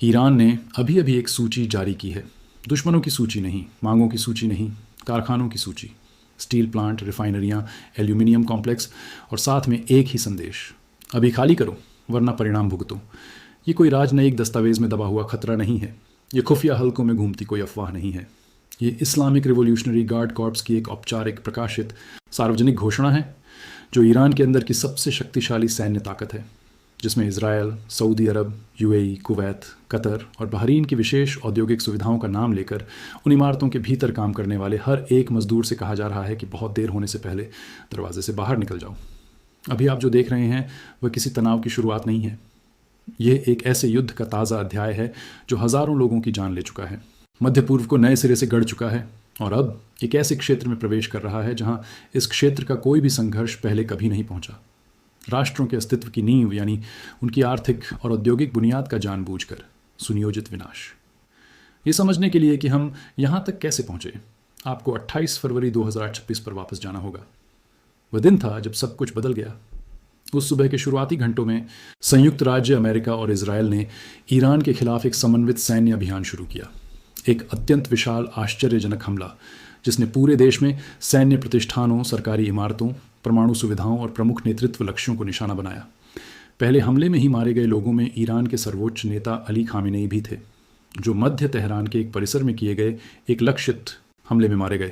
Iran ने अभी अभी एक सूची जारी की है। दुश्मनों की सूची नहीं, मांगों की सूची नहीं, कारखानों की सूची। स्टील प्लांट, रिफाइनरियां, एल्यूमिनियम कॉम्प्लेक्स और साथ में एक ही संदेश, अभी खाली करो वरना परिणाम भुगतो। ये कोई राजनयिक दस्तावेज में दबा हुआ खतरा नहीं है। ये खुफिया हलकों में घूमती कोई अफवाह नहीं है। ये इस्लामिक रिवॉल्यूशनरी गार्ड कॉर्प्स की एक औपचारिक प्रकाशित सार्वजनिक घोषणा है, जो ईरान के अंदर की सबसे शक्तिशाली सैन्य ताकत है, जिसमें इजरायल, सऊदी अरब, यूएई, कुवैत, कतर और बहरीन की विशेष औद्योगिक सुविधाओं का नाम लेकर उन इमारतों के भीतर काम करने वाले हर एक मजदूर से कहा जा रहा है कि बहुत देर होने से पहले दरवाजे से बाहर निकल जाओ। अभी आप जो देख रहे हैं वह किसी तनाव की शुरुआत नहीं है। ये एक ऐसे युद्ध का ताज़ा अध्याय है जो हज़ारों लोगों की जान ले चुका है, मध्य पूर्व को नए सिरे से गढ़ चुका है और अब एक ऐसे क्षेत्र में प्रवेश कर रहा है जहां इस क्षेत्र का कोई भी संघर्ष पहले कभी नहीं पहुंचा। राष्ट्रों के अस्तित्व की नींव यानी उनकी आर्थिक और औद्योगिक बुनियाद का जानबूझकर सुनियोजित विनाश। ये समझने के लिए कि हम यहाँ तक कैसे पहुँचे, आपको 28 फरवरी 2026 पर वापस जाना होगा। वह दिन था जब सब कुछ बदल गया। उस सुबह के शुरुआती घंटों में संयुक्त राज्य अमेरिका और इजरायल ने ईरान के खिलाफ एक समन्वित सैन्य अभियान शुरू किया। एक अत्यंत विशाल, आश्चर्यजनक हमला जिसने पूरे देश में सैन्य प्रतिष्ठानों, सरकारी इमारतों, परमाणु सुविधाओं और प्रमुख नेतृत्व लक्ष्यों को निशाना बनाया। पहले हमले में ही मारे गए लोगों में ईरान के सर्वोच्च नेता अली खामेनेई भी थे, जो मध्य तेहरान के एक परिसर में किए गए एक लक्षित हमले में मारे गए।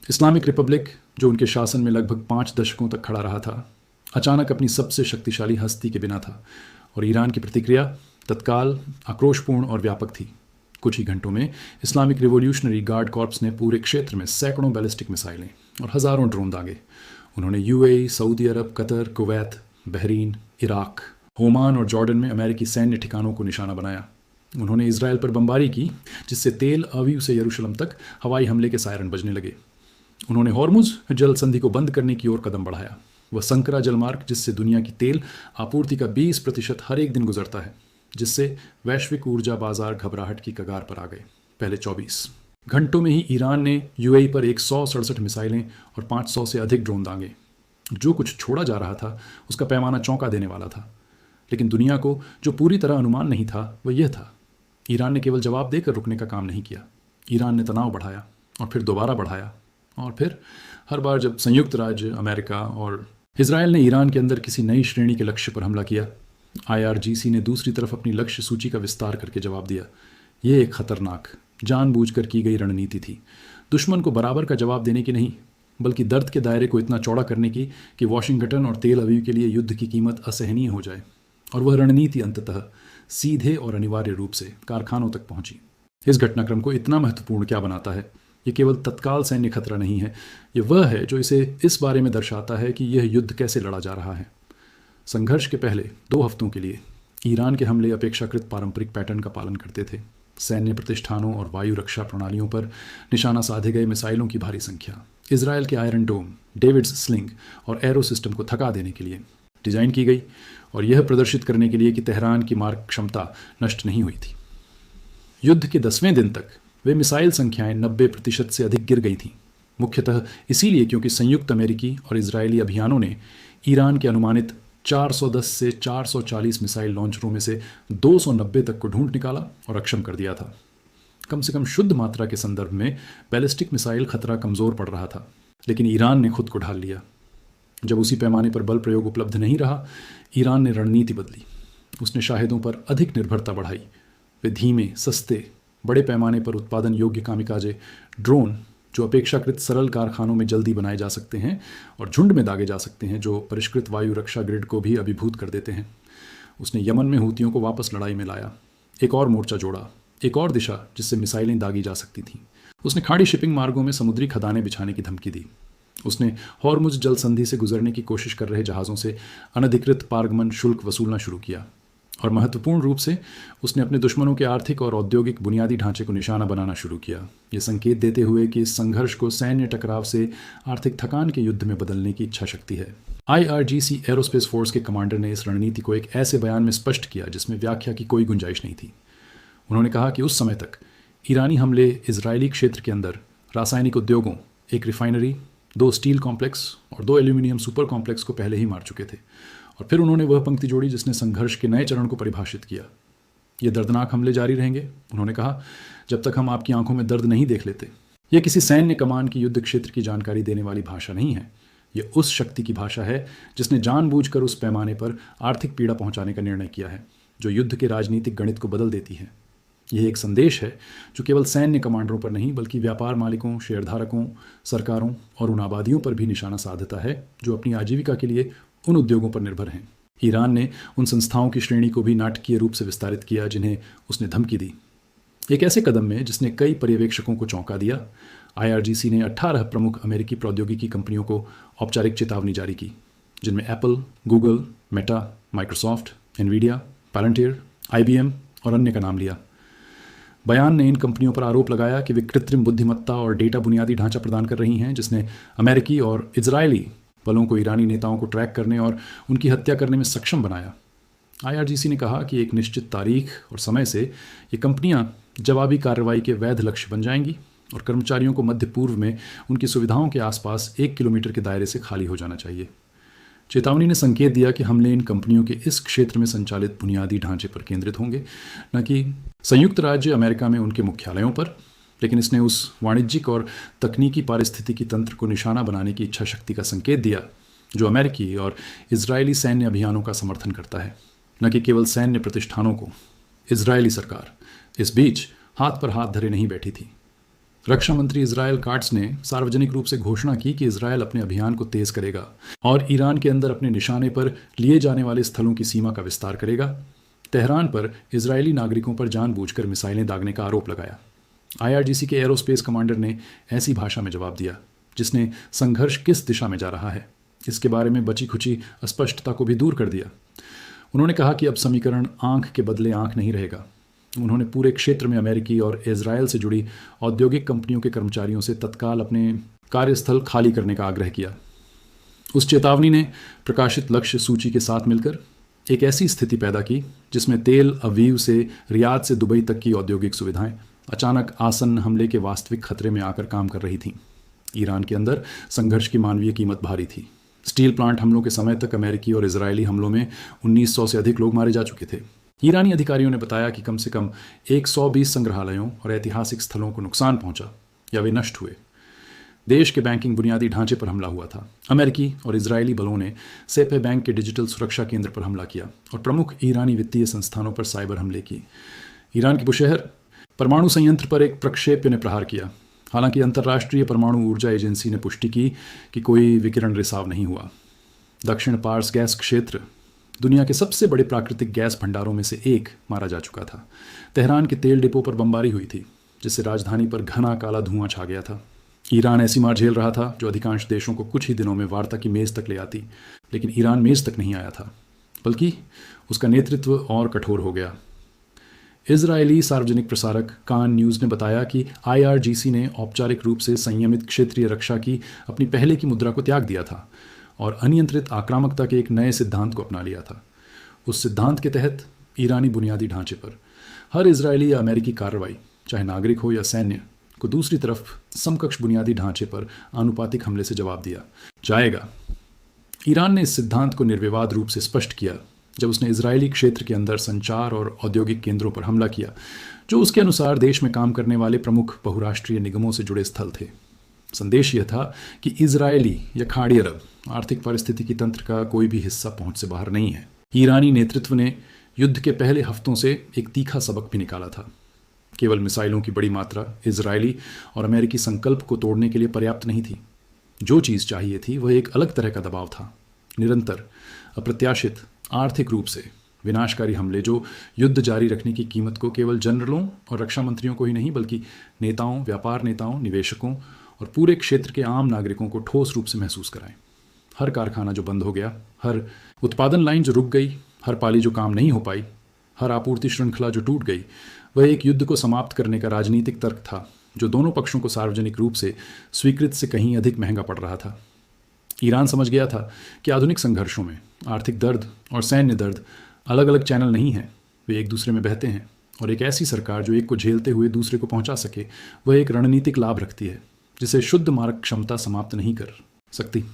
इस्लामिक रिपब्लिक, जो उनके शासन में लगभग 5 दशकों तक खड़ा रहा था, अचानक अपनी सबसे शक्तिशाली हस्ती के बिना था और ईरान की प्रतिक्रिया तत्काल, आक्रोशपूर्ण और व्यापक थी। कुछ ही घंटों में इस्लामिक रिवॉल्यूशनरी गार्ड कॉर्प्स ने पूरे क्षेत्र में सैकड़ों बैलिस्टिक मिसाइलें और हज़ारों ड्रोन दागे। उन्होंने UAE, Saudi Arab, Qatar, Kuwait, Bahrain, Iraq, Oman और जॉर्डन में अमेरिकी सैन्य ठिकानों को निशाना बनाया। उन्होंने इसराइल पर बमबारी की, जिससे तेल अवीव से यरूशलेम तक हवाई हमले के सायरन बजने लगे। उन्होंने हॉर्मुज जल संधि को बंद करने की ओर कदम बढ़ाया, वह संकरा जलमार्ग जिससे दुनिया की तेल आपूर्ति का 20% हर एक दिन गुजरता है, जिससे वैश्विक ऊर्जा बाजार घबराहट की कगार पर आ गए। पहले 24 घंटों में ही ईरान ने यूएई पर 167 मिसाइलें और 500 से अधिक ड्रोन दागे। जो कुछ छोड़ा जा रहा था उसका पैमाना चौंका देने वाला था, लेकिन दुनिया को जो पूरी तरह अनुमान नहीं था वह यह था, ईरान ने केवल जवाब देकर रुकने का काम नहीं किया। ईरान ने तनाव बढ़ाया और फिर दोबारा बढ़ाया और फिर हर बार जब संयुक्त राज्य अमेरिका और इजरायल ने ईरान के अंदर किसी नई श्रेणी के लक्ष्य पर हमला किया, आईआरजीसी ने दूसरी तरफ अपनी लक्ष्य सूची का विस्तार करके जवाब दिया। यह एक खतरनाक, जानबूझकर की गई रणनीति थी, दुश्मन को बराबर का जवाब देने की नहीं, बल्कि दर्द के दायरे को इतना चौड़ा करने की कि वाशिंगटन और तेल अवीव के लिए युद्ध की कीमत असहनीय हो जाए। और वह रणनीति अंततः सीधे और अनिवार्य रूप से कारखानों तक पहुंची। इस घटनाक्रम को इतना महत्वपूर्ण क्या बनाता है? ये केवल तत्काल सैन्य खतरा नहीं है, ये वह है जो इसे इस बारे में दर्शाता है कि यह युद्ध कैसे लड़ा जा रहा है। संघर्ष के पहले 2 हफ्तों के लिए ईरान के हमले अपेक्षाकृत पारंपरिक पैटर्न का पालन करते थे। सैन्य प्रतिष्ठानों और वायु रक्षा प्रणालियों पर निशाना साधे गए मिसाइलों की भारी संख्या इजरायल के आयरन डोम, डेविड्स स्लिंग और एरो सिस्टम को थका देने के लिए डिजाइन की गई और यह प्रदर्शित करने के लिए कि तेहरान की मारक क्षमता नष्ट नहीं हुई थी। युद्ध के 10वें दिन तक वे मिसाइल संख्याएं 90% से अधिक गिर गई थीं, मुख्यतः इसीलिए क्योंकि संयुक्त अमेरिकी और इजरायली अभियानों ने ईरान के अनुमानित 410 से 440 मिसाइल लॉन्चरों में से 290 तक को ढूंढ निकाला और अक्षम कर दिया था। कम से कम शुद्ध मात्रा के संदर्भ में बैलिस्टिक मिसाइल खतरा कमज़ोर पड़ रहा था, लेकिन ईरान ने खुद को ढाल लिया। जब उसी पैमाने पर बल प्रयोग उपलब्ध नहीं रहा, ईरान ने रणनीति बदली। उसने शाहिदों पर अधिक निर्भरता बढ़ाई। वे धीमे, सस्ते, बड़े पैमाने पर उत्पादन योग्य कामिकाजे ड्रोन, जो अपेक्षाकृत सरल कारखानों में जल्दी बनाए जा सकते हैं और झुंड में दागे जा सकते हैं, जो परिष्कृत वायु रक्षा ग्रिड को भी अभिभूत कर देते हैं। उसने यमन में हूतियों को वापस लड़ाई में लाया, एक और मोर्चा जोड़ा, एक और दिशा जिससे मिसाइलें दागी जा सकती थीं। उसने खाड़ी शिपिंग मार्गों में समुद्री खदानें बिछाने की धमकी दी। उसने हॉर्मुज जल संधि से गुजरने की कोशिश कर रहे जहाज़ों से अनधिकृत पारगमन शुल्क वसूलना शुरू किया और महत्वपूर्ण रूप से उसने अपने दुश्मनों के आर्थिक और औद्योगिक बुनियादी ढांचे को निशाना बनाना शुरू किया, ये संकेत देते हुए कि इस संघर्ष को सैन्य टकराव से आर्थिक थकान के युद्ध में बदलने की इच्छा शक्ति है। आईआरजीसी एरोस्पेस फोर्स के कमांडर ने इस रणनीति को एक ऐसे बयान में स्पष्ट किया जिसमें व्याख्या की कोई गुंजाइश नहीं थी। उन्होंने कहा कि उस समय तक ईरानी हमले इजरायली क्षेत्र के अंदर रासायनिक उद्योगों, एक रिफाइनरी, 2 स्टील कॉम्प्लेक्स और 2 एल्यूमिनियम सुपर कॉम्प्लेक्स को पहले ही मार चुके थे। और फिर उन्होंने वह पंक्ति जोड़ी जिसने संघर्ष के नए चरण को परिभाषित किया। ये दर्दनाक हमले जारी रहेंगे, उन्होंने कहा, जब तक हम आपकी आंखों में दर्द नहीं देख लेते। यह किसी सैन्य कमान की युद्ध क्षेत्र की जानकारी देने वाली भाषा नहीं है। यह उस शक्ति की भाषा है जिसने जानबूझकर उस पैमाने पर आर्थिक पीड़ा पहुंचाने का निर्णय किया है जो युद्ध के राजनीतिक गणित को बदल देती है। यह एक संदेश है जो केवल सैन्य कमांडरों पर नहीं बल्कि व्यापार मालिकों, शेयरधारकों, सरकारों और उन आबादियों पर भी निशाना साधता है जो अपनी आजीविका के लिए उन उद्योगों पर निर्भर हैं। ईरान ने उन संस्थाओं की श्रेणी को भी नाटकीय रूप से विस्तारित किया जिन्हें उसने धमकी दी। एक ऐसे कदम में जिसने कई पर्यवेक्षकों को चौंका दिया, IRGC ने 18 प्रमुख अमेरिकी प्रौद्योगिकी कंपनियों को औपचारिक चेतावनी जारी की, जिनमें Apple, Google, Meta, Microsoft, Nvidia, Palantir, IBM और अन्य का नाम लिया। बयान ने इन कंपनियों पर आरोप लगाया कि वे कृत्रिम बुद्धिमत्ता और डेटा बुनियादी ढांचा प्रदान कर रही हैं जिसने अमेरिकी और इजरायली बलों को ईरानी नेताओं को ट्रैक करने और उनकी हत्या करने में सक्षम बनाया। IRGC ने कहा कि एक निश्चित तारीख और समय से ये कंपनियां जवाबी कार्रवाई के वैध लक्ष्य बन जाएंगी और कर्मचारियों को मध्य पूर्व में उनकी सुविधाओं के आसपास 1 किलोमीटर के दायरे से खाली हो जाना चाहिए। चेतावनी ने संकेत दिया कि हमले इन कंपनियों के इस क्षेत्र में संचालित बुनियादी ढांचे पर केंद्रित होंगे, न कि संयुक्त राज्य अमेरिका में उनके मुख्यालयों पर, लेकिन इसने उस वाणिज्यिक और तकनीकी पारिस्थितिकी तंत्र को निशाना बनाने की इच्छा शक्ति का संकेत दिया जो अमेरिकी और इजरायली सैन्य अभियानों का समर्थन करता है, न कि केवल सैन्य प्रतिष्ठानों को। इजरायली सरकार इस बीच हाथ पर हाथ धरे नहीं बैठी थी। रक्षा मंत्री इजरायल काट्स ने सार्वजनिक रूप से घोषणा की कि इजरायल अपने अभियान को तेज करेगा और ईरान के अंदर अपने निशाने पर लिए जाने वाले स्थलों की सीमा का विस्तार करेगा। तेहरान पर इजरायली नागरिकों पर जानबूझकर मिसाइलें दागने का आरोप लगाया। IRGC के एरोस्पेस कमांडर ने ऐसी भाषा में जवाब दिया जिसने संघर्ष किस दिशा में जा रहा है इसके बारे में बची खुची अस्पष्टता को भी दूर कर दिया। उन्होंने कहा कि अब समीकरण आंख के बदले आंख नहीं रहेगा। उन्होंने पूरे क्षेत्र में अमेरिकी और इजरायल से जुड़ी औद्योगिक कंपनियों के कर्मचारियों से तत्काल अपने कार्यस्थल खाली करने का आग्रह किया। उस चेतावनी ने प्रकाशित लक्ष्य सूची के साथ मिलकर एक ऐसी स्थिति पैदा की जिसमें तेल अवीव से रियाद से दुबई तक की औद्योगिक सुविधाएं अचानक आसन्न हमले के वास्तविक खतरे में आकर काम कर रही थीं। ईरान के अंदर संघर्ष की मानवीय कीमत भारी थी। स्टील प्लांट हमलों के समय तक अमेरिकी और इजरायली हमलों में 1900 से अधिक लोग मारे जा चुके थे। ईरानी अधिकारियों ने बताया कि कम से कम 120 संग्रहालयों और ऐतिहासिक स्थलों को नुकसान पहुंचा या वे नष्ट हुए। देश के बैंकिंग बुनियादी ढांचे पर हमला हुआ था। अमेरिकी और इजरायली बलों ने सेपे बैंक के डिजिटल सुरक्षा केंद्र पर हमला किया और प्रमुख ईरानी वित्तीय संस्थानों पर साइबर हमले किए। ईरान के बुशहर परमाणु संयंत्र पर एक प्रक्षेप्य ने प्रहार किया। हालांकि अंतर्राष्ट्रीय परमाणु ऊर्जा एजेंसी ने पुष्टि की कि कोई विकिरण रिसाव नहीं हुआ। दक्षिण पार्स गैस क्षेत्र दुनिया के सबसे बड़े प्राकृतिक गैस भंडारों में से एक मारा जा चुका था। तेहरान के तेल डिपो पर बमबारी हुई थी जिससे राजधानी पर घना काला धुआं छा गया था। ईरान ऐसी मार झेल रहा था जो अधिकांश देशों को कुछ ही दिनों में वार्ता की मेज तक ले आती, लेकिन ईरान मेज तक नहीं आया था, बल्कि उसका नेतृत्व और कठोर हो गया। इजरायली सार्वजनिक प्रसारक कान न्यूज़ ने बताया कि IRGC ने औपचारिक रूप से संयमित क्षेत्रीय रक्षा की अपनी पहले की मुद्रा को त्याग दिया था और अनियंत्रित आक्रामकता के एक नए सिद्धांत को अपना लिया था। उस सिद्धांत के तहत ईरानी बुनियादी ढांचे पर हर इजरायली या अमेरिकी कार्रवाई, चाहे नागरिक हो या सैन्य, को दूसरी तरफ समकक्ष बुनियादी ढांचे पर आनुपातिक हमले से जवाब दिया जाएगा। ईरान ने इस सिद्धांत को निर्विवाद रूप से स्पष्ट किया जब उसने इजरायली क्षेत्र के अंदर संचार और औद्योगिक केंद्रों पर हमला किया जो उसके अनुसार देश में काम करने वाले प्रमुख बहुराष्ट्रीय निगमों से जुड़े स्थल थे। संदेश यह था कि इजरायली या खाड़ी अरब आर्थिक पारिस्थितिकी तंत्र का कोई भी हिस्सा पहुंच से बाहर नहीं है। ईरानी नेतृत्व ने युद्ध के पहले हफ्तों से एक तीखा सबक भी निकाला था। केवल मिसाइलों की बड़ी मात्रा इजरायली और अमेरिकी संकल्प को तोड़ने के लिए पर्याप्त नहीं थी। जो चीज़ चाहिए थी वह एक अलग तरह का दबाव था, निरंतर, अप्रत्याशित, आर्थिक रूप से विनाशकारी हमले जो युद्ध जारी रखने की कीमत को केवल जनरलों और रक्षा मंत्रियों को ही नहीं बल्कि नेताओं, व्यापार नेताओं, निवेशकों और पूरे क्षेत्र के आम नागरिकों को ठोस रूप से महसूस कराएं। हर कारखाना जो बंद हो गया, हर उत्पादन लाइन जो रुक गई, हर पाली जो काम नहीं हो पाई, हर आपूर्ति श्रृंखला जो टूट गई, वह एक युद्ध को समाप्त करने का राजनीतिक तर्क था जो दोनों पक्षों को सार्वजनिक रूप से स्वीकृत से कहीं अधिक महंगा पड़ रहा था। ईरान समझ गया था कि आधुनिक संघर्षों में आर्थिक दर्द और सैन्य दर्द अलग अलग चैनल नहीं हैं, वे एक दूसरे में बहते हैं और एक ऐसी सरकार जो एक को झेलते हुए दूसरे को पहुंचा सके वह एक रणनीतिक लाभ रखती है जिसे शुद्ध मारक क्षमता समाप्त नहीं कर सकती।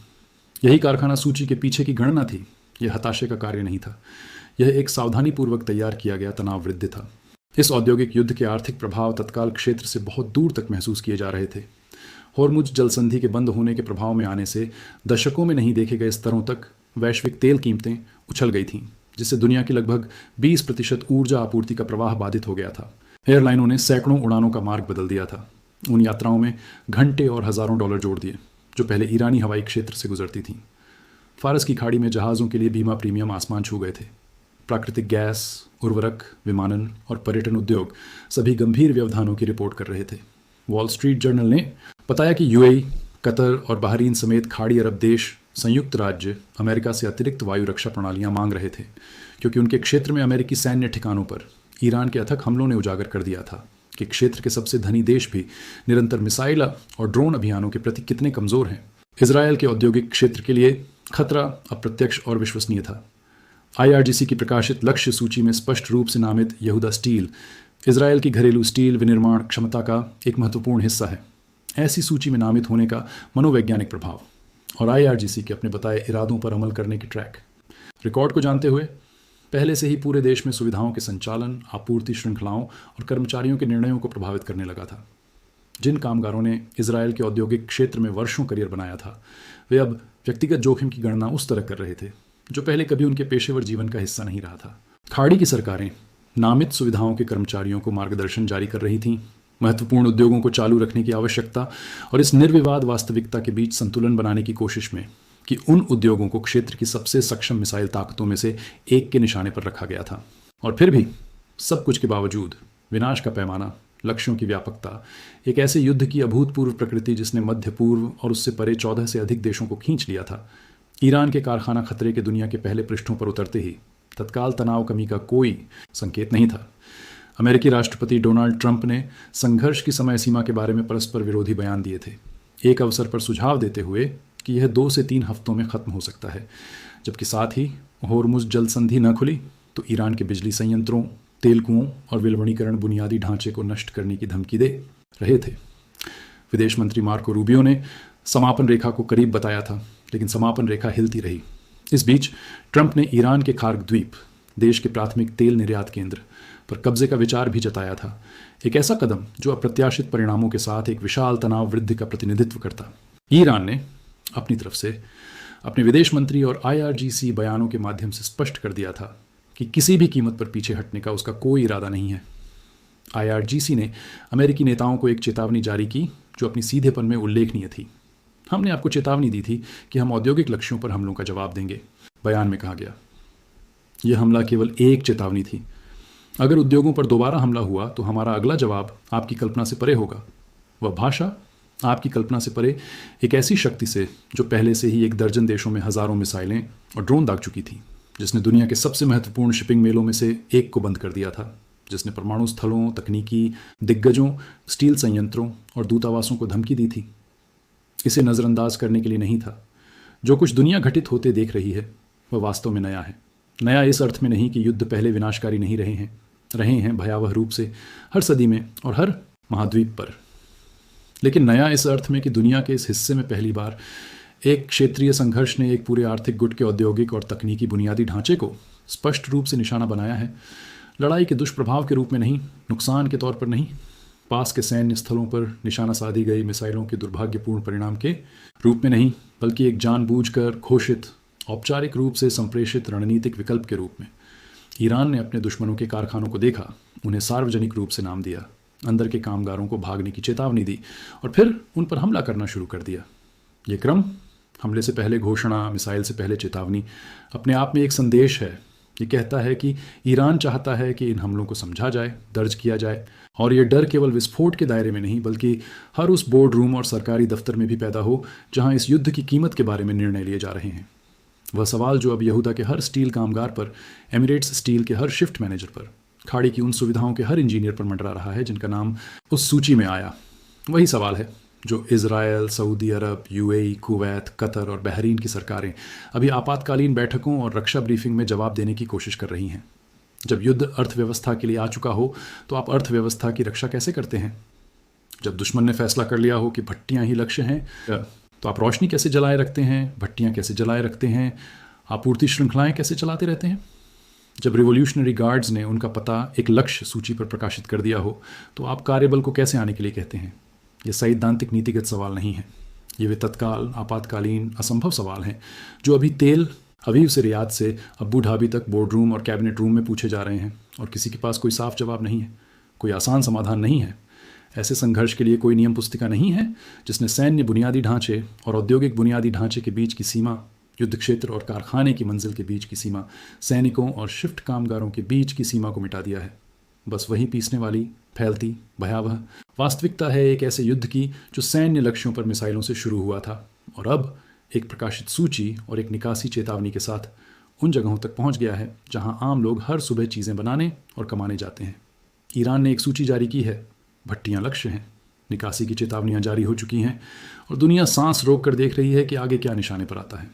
यही कारखाना सूची के पीछे की गणना थी। यह हताशे का कार्य नहीं था। यह एक सावधानीपूर्वक तैयार किया गया तनाव वृद्धि था। इस औद्योगिक युद्ध के आर्थिक प्रभाव तत्काल क्षेत्र से बहुत दूर तक महसूस किए जा रहे थे। होर्मुज जलसंधि के बंद होने के प्रभाव में आने से दशकों में नहीं देखे गए स्तरों तक वैश्विक तेल कीमतें उछल गई थीं, जिससे दुनिया की लगभग 20% ऊर्जा आपूर्ति का प्रवाह बाधित हो गया था। एयरलाइनों ने सैकड़ों उड़ानों का मार्ग बदल दिया था। उन यात्राओं में घंटे और हज़ारों डॉलर जोड़ दिए जो पहले ईरानी हवाई क्षेत्र से गुजरती थीं। फारस की खाड़ी में जहाज़ों के लिए बीमा प्रीमियम आसमान छू गए थे। प्राकृतिक गैस, उर्वरक, विमानन और पर्यटन उद्योग सभी गंभीर व्यवधानों की रिपोर्ट कर रहे थे। वॉल स्ट्रीट जर्नल ने बताया कि यूएई, कतर और बहरीन समेत खाड़ी अरब देश संयुक्त राज्य अमेरिका से अतिरिक्त वायु रक्षा प्रणालियां मांग रहे थे, क्योंकि उनके क्षेत्र में अमेरिकी सैन्य ठिकानों पर ईरान के अथक हमलों ने उजागर कर दिया था कि क्षेत्र के सबसे धनी देश भी निरंतर मिसाइल और ड्रोन अभियानों के प्रति कितने कमज़ोर हैं। इजरायल के औद्योगिक क्षेत्र के लिए खतरा अप्रत्यक्ष और विश्वसनीय था। IRGC की प्रकाशित लक्ष्य सूची में स्पष्ट रूप से नामित यहूदा स्टील इजरायल की घरेलू स्टील विनिर्माण क्षमता का एक महत्वपूर्ण हिस्सा है। ऐसी सूची में नामित होने का मनोवैज्ञानिक प्रभाव और IRGC के अपने बताए इरादों पर अमल करने की ट्रैक रिकॉर्ड को जानते हुए पहले से ही पूरे देश में सुविधाओं के संचालन, आपूर्ति श्रृंखलाओं और कर्मचारियों के निर्णयों को प्रभावित करने लगा था। जिन कामगारों ने इजरायल के औद्योगिक क्षेत्र में वर्षों करियर बनाया था, वे अब व्यक्तिगत जोखिम की गणना उस तरह कर रहे थे जो पहले कभी उनके पेशेवर जीवन का हिस्सा नहीं रहा था। खाड़ी की सरकारें नामित सुविधाओं के कर्मचारियों को मार्गदर्शन जारी कर रही थीं। महत्वपूर्ण उद्योगों को चालू रखने की आवश्यकता और इस निर्विवाद वास्तविकता के बीच संतुलन बनाने की कोशिश में कि उन उद्योगों को क्षेत्र की सबसे सक्षम मिसाइल ताकतों में से एक के निशाने पर रखा गया था। और फिर भी सब कुछ के बावजूद विनाश का पैमाना, लक्ष्यों की व्यापकता, एक ऐसे युद्ध की अभूतपूर्व प्रकृति जिसने मध्य पूर्व और उससे परे 14 से अधिक देशों को खींच लिया था। ईरान के कारखाना खतरे के दुनिया के पहले पृष्ठों पर उतरते ही तत्काल तनाव कमी का कोई संकेत नहीं था। अमेरिकी राष्ट्रपति डोनाल्ड ट्रंप ने संघर्ष की समय सीमा के बारे में परस्पर विरोधी बयान दिए थे, एक अवसर पर सुझाव देते हुए कि यह 2 से 3 हफ्तों में खत्म हो सकता है, जबकि साथ ही होर्मुज जल संधि न खुली तो ईरान के बिजली संयंत्रों, तेल कुओं और विलवणीकरण बुनियादी ढांचे को नष्ट करने की धमकी दे रहे थे। विदेश मंत्री मार्को रूबियो ने समापन रेखा को करीब बताया था, लेकिन समापन रेखा हिलती रही। इस बीच ट्रंप ने ईरान के खार्ग द्वीप, देश के प्राथमिक तेल निर्यात केंद्र, पर कब्जे का विचार भी जताया था, एक ऐसा कदम जो अप्रत्याशित परिणामों के साथ एक विशाल तनाव वृद्धि का प्रतिनिधित्व करता। ईरान ने अपनी तरफ से अपने विदेश मंत्री और IRGC बयानों के माध्यम से स्पष्ट कर दिया था कि किसी भी कीमत पर पीछे हटने का उसका कोई इरादा नहीं है। IRGC ने अमेरिकी नेताओं को एक चेतावनी जारी की जो अपनी सीधेपन में उल्लेखनीय थी। हमने आपको चेतावनी दी थी कि हम औद्योगिक लक्ष्यों पर हमलों का जवाब देंगे, बयान में कहा गया। यह हमला केवल एक चेतावनी थी। अगर उद्योगों पर दोबारा हमला हुआ तो हमारा अगला जवाब आपकी कल्पना से परे होगा। वह भाषा आपकी कल्पना से परे एक ऐसी शक्ति से जो पहले से ही एक दर्जन देशों में हज़ारों मिसाइलें और ड्रोन दाग चुकी थी, जिसने दुनिया के सबसे महत्वपूर्ण शिपिंग मेलों में से एक को बंद कर दिया था, जिसने परमाणु स्थलों, तकनीकी दिग्गजों, स्टील संयंत्रों और दूतावासों को धमकी दी थी। इसे नज़रअंदाज करने के लिए नहीं था। जो कुछ दुनिया घटित होते देख रही है वह वास्तव में नया है। नया इस अर्थ में नहीं कि युद्ध पहले विनाशकारी नहीं रहे हैं भयावह रूप से हर सदी में और हर महाद्वीप पर, लेकिन नया इस अर्थ में कि दुनिया के इस हिस्से में पहली बार एक क्षेत्रीय संघर्ष ने एक पूरे आर्थिक गुट के औद्योगिक और तकनीकी बुनियादी ढांचे को स्पष्ट रूप से निशाना बनाया है। लड़ाई के दुष्प्रभाव के रूप में नहीं, नुकसान के तौर पर नहीं, पास के सैन्य स्थलों पर निशाना साधी गई मिसाइलों के दुर्भाग्यपूर्ण परिणाम के रूप में नहीं, बल्कि एक जानबूझकर घोषित, औपचारिक रूप से संप्रेषित रणनीतिक विकल्प के रूप में। ईरान ने अपने दुश्मनों के कारखानों को देखा, उन्हें सार्वजनिक रूप से नाम दिया, अंदर के कामगारों को भागने की चेतावनी दी और फिर उन पर हमला करना शुरू कर दिया। ये क्रम, हमले से पहले घोषणा, मिसाइल से पहले चेतावनी, अपने आप में एक संदेश है। ये कहता है कि ईरान चाहता है कि इन हमलों को समझा जाए, दर्ज किया जाए, और ये डर केवल विस्फोट के दायरे में नहीं बल्कि हर उस बोर्ड रूम और सरकारी दफ्तर में भी पैदा हो जहां इस युद्ध की कीमत के बारे में निर्णय लिए जा रहे हैं। वह सवाल जो अब यहूदा के हर स्टील कामगार पर, एमिरेट्स स्टील के हर शिफ्ट मैनेजर पर, खाड़ी की उन सुविधाओं के हर इंजीनियर पर मंडरा रहा है जिनका नाम उस सूची में आया, वही सवाल है जो इजरायल, सऊदी अरब, यूएई, कुवैत, कतर और बहरीन की सरकारें अभी आपातकालीन बैठकों और रक्षा ब्रीफिंग में जवाब देने की कोशिश कर रही हैं। जब युद्ध अर्थव्यवस्था के लिए आ चुका हो तो आप अर्थव्यवस्था की रक्षा कैसे करते हैं? जब दुश्मन ने फैसला कर लिया हो कि भट्टियां ही लक्ष्य हैं, तो आप रोशनी कैसे जलाए रखते हैं, भट्टियां कैसे जलाए रखते हैं, आपूर्ति श्रृंखलाएं कैसे चलाते रहते हैं? जब रिवॉल्यूशनरी गार्ड्स ने उनका पता एक लक्ष्य सूची पर प्रकाशित कर दिया हो तो आप कार्यबल को कैसे आने के लिए कहते हैं? ये सैद्धांतिक नीतिगत सवाल नहीं है। ये वे तत्काल, आपातकालीन, असंभव सवाल हैं जो अभी तेल अवीव से रियाद से अब्बू धाबी तक बोर्ड रूम और कैबिनेट रूम में पूछे जा रहे हैं और किसी के पास कोई साफ जवाब नहीं है, कोई आसान समाधान नहीं है। ऐसे संघर्ष के लिए कोई नियम पुस्तिका नहीं है जिसने सैन्य बुनियादी ढांचे और औद्योगिक बुनियादी ढांचे के बीच की सीमा, युद्ध क्षेत्र और कारखाने की मंजिल के बीच की सीमा, सैनिकों और शिफ्ट कामगारों के बीच की सीमा को मिटा दिया है। बस वही पीसने वाली, फैलती, भयावह वास्तविकता है एक ऐसे युद्ध की जो सैन्य लक्ष्यों पर मिसाइलों से शुरू हुआ था और अब एक प्रकाशित सूची और एक निकासी चेतावनी के साथ उन जगहों तक पहुंच गया है जहां आम लोग हर सुबह चीज़ें बनाने और कमाने जाते हैं। ईरान ने एक सूची जारी की है, भट्टियां लक्ष्य हैं, निकासी की चेतावनियां जारी हो चुकी हैं और दुनिया सांस रोक कर देख रही है कि आगे क्या निशाने पर आता है।